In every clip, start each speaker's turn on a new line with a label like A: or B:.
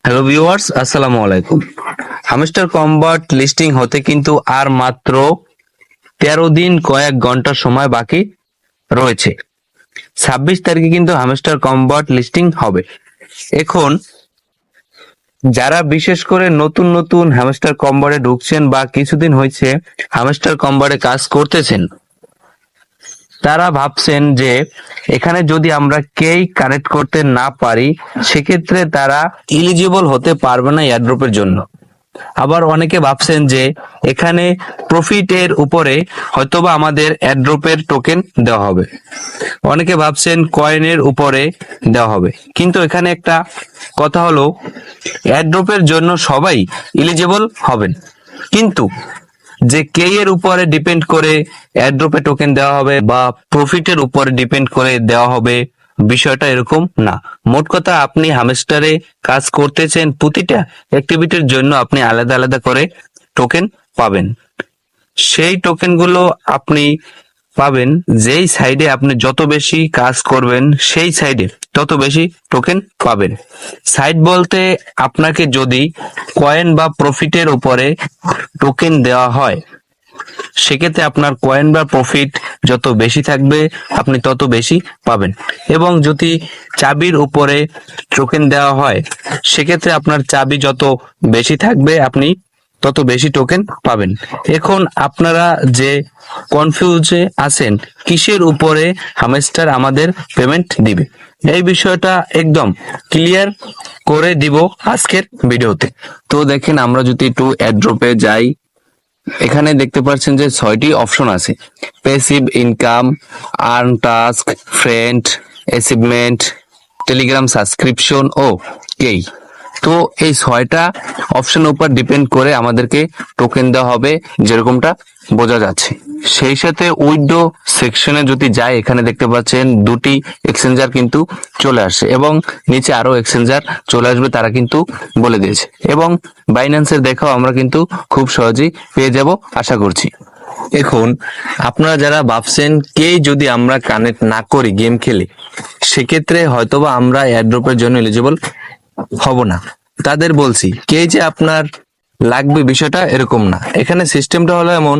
A: Hello viewers, আসসালামু আলাইকুম। Hamster combat listing হতে কিন্তু আর মাত্র 13 দিন কয়েক ঘন্টা সময় বাকি রয়েছে। 26 তারিখে কিন্তু হামস্টার কম্বাট লিস্টিং হবে। এখন যারা বিশেষ করে নতুন নতুন হ্যামস্টার কম্বাটে ঢুকছেন বা কিছুদিন হয়েছে হ্যামস্টার কম্বাটে কাজ করতেছেন, তারা ভাবছেন যে এখানে যদি আমরা কেই কানেক্ট করতে না পারি সেক্ষেত্রে তারা এলিজিবল হতে পারবে না এয়ারড্রপের জন্য। আবার অনেকে ভাবছেন যে এখানে প্রফিটের উপরে হয়তোবা আমাদের এয়ারড্রপের টোকেন দেওয়া হবে, অনেকে ভাবছেন কয়েনের উপরে দেওয়া হবে। কিন্তু এখানে একটা কথা হলো, এয়ারড্রপের জন্য সবাই এলিজিবল হবেন, কিন্তু যে কে এর উপরে ডিপেন্ড করে এয়ারড্রপে টোকেন দেওয়া হবে বা প্রফিটের উপরে ডিপেন্ড করে দেওয়া হবে, বিষয়টা এরকম না। মোট কথা, আপনি হামস্টারে কাজ করতেছেন, প্রতিটা অ্যাক্টিভিটির জন্য আপনি আলাদা আলাদা করে টোকেন পাবেন। সেই টোকেনগুলো আপনি পাবেন যেই সাইডে আপনি যত বেশি কাজ করবেন সেই সাইডে তত বেশি টোকেন পাবেন। সাইড বলতে আপনাকে যদি কয়েন বা প্রফিটের উপরে টোকেন দেওয়া হয় সেক্ষেত্রে আপনার কয়েন বা প্রফিট যত বেশি থাকবে আপনি তত বেশি পাবেন। এবং যদি চাবির উপরে টোকেন দেওয়া হয় সেক্ষেত্রে আপনার চাবি যত বেশি থাকবে আপনি তত বেশি টোকেন পাবেন। এখন আপনারা যে কনফিউজে আছেন কিসের উপরে হামস্টার আমাদের পেমেন্ট দিবে, এই বিষয়টা একদম ক্লিয়ার করে দিব আজকের ভিডিওতে। তো দেখেন, আমরা যদি একটু এয়ারড্রপে যাই, এখানে দেখতে পাচ্ছেন যে 6টি অপশন আছে: passive income, earn task, friend, achievement, Telegram subscription ও কেই। তো এই 6টা অপশনের উপর ডিপেন্ড করে আমাদেরকে টোকেন দেওয়া হবে, যেরকমটা বোঝা যাচ্ছে। সেই সাথে উইথড্র সেকশনে যদি যাই, এখানে দেখতে পাচ্ছেন 2টি এক্সচেঞ্জার কিন্তু চলে আসে এবং নিচে আরো এক্সচেঞ্জার চলে আসবে, তারা কিন্তু বলে দিয়েছে। এবং বাইন্যান্সের দেখাও আমরা কিন্তু খুব সহজেই পেয়ে যাব আশা করছি। এখন আপনারা যারা ভাবছেন কে যদি আমরা কানেক্ট না করি গেম খেলে সেক্ষেত্রে হয়তোবা আমরা এয়ারড্রপের জন্য এলিজিবল হব না, তাদের বলছি কে যে আপনার লাগবে বিষয়টা এরকম না। এখানে সিস্টেমটা হলো এমন,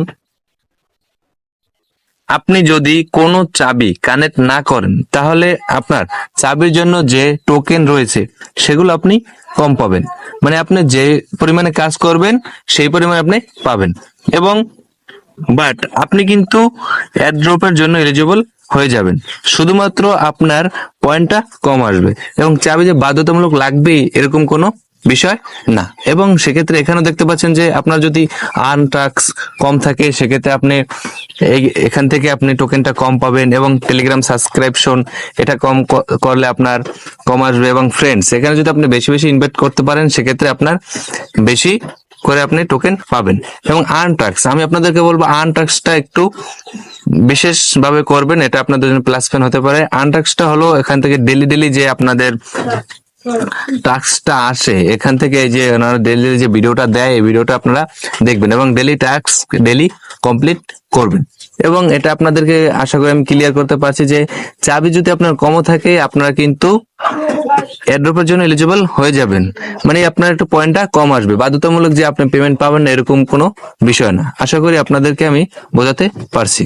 A: আপনি যদি কোনো চাবি কানেক্ট না করেন তাহলে আপনার চাবির জন্য যে টোকেন রয়েছে সেগুলো আপনি কম পাবেন। মানে আপনি যে পরিমাণে কাজ করবেন সেই পরিমাণে আপনি পাবেন। এবং বাট আপনি কিন্তু এয়ারড্রপের জন্য এলিজিবল হয়ে যাবেন, শুধুমাত্র আপনার পয়েন্টটা কম আসবে। এবং চাবি যে বাধ্যতামূলক লাগবেই এরকম কোনো বিষয় না। এবং সেক্ষেত্রে এখানে দেখতে পাচ্ছেন যে আপনার যদি আর্ন টাস্ক কম থাকে সেক্ষেত্রে আপনি এখান থেকে আপনি টোকেনটা কম পাবেন। এবং টেলিগ্রাম সাবস্ক্রিপশন এটা কম করলে আপনার কম আসবে। এবং ফ্রেন্ডস, এখানে যদি আপনি বেশি বেশি ইনভেস্ট করতে পারেন সেক্ষেত্রে আপনার বেশি করে আপনি টোকেন পাবেন। এবং আর্ন টাস্ক, আমি আপনাদেরকে বলবো আর্ন টাস্কটা একটু বিশেষ ভাবে করবেন, এটা আপনাদের জন্য প্লাস পয়েন্ট হতে পারে। আর্ন টাস্কটা হলো এখান থেকে ডেলি ডেলি যে আপনাদের টাস্কটা আসে, এখান থেকে এই যে ওনারা ডেলি যে ভিডিওটা দেয় এই ভিডিওটা আপনারা দেখবেন এবং ডেলি টাস্ক ডেলি কমপ্লিট করবেন। এবং এটা আপনাদেরকে আশা করি আমি ক্লিয়ার করতে পারছি যে চাবি যদি আপনার কমও থাকে আপনারা কিন্তু এয়ারড্রপের জন্য এলিজিবল হয়ে যাবেন। মানে আপনার একটু পয়েন্টটা কম আসবে, বাধ্যতামূলক যে আপনি পেমেন্ট পাবেন না এরকম কোনো বিষয় না। আশা করি আপনাদেরকে আমি বোঝাতে পারছি।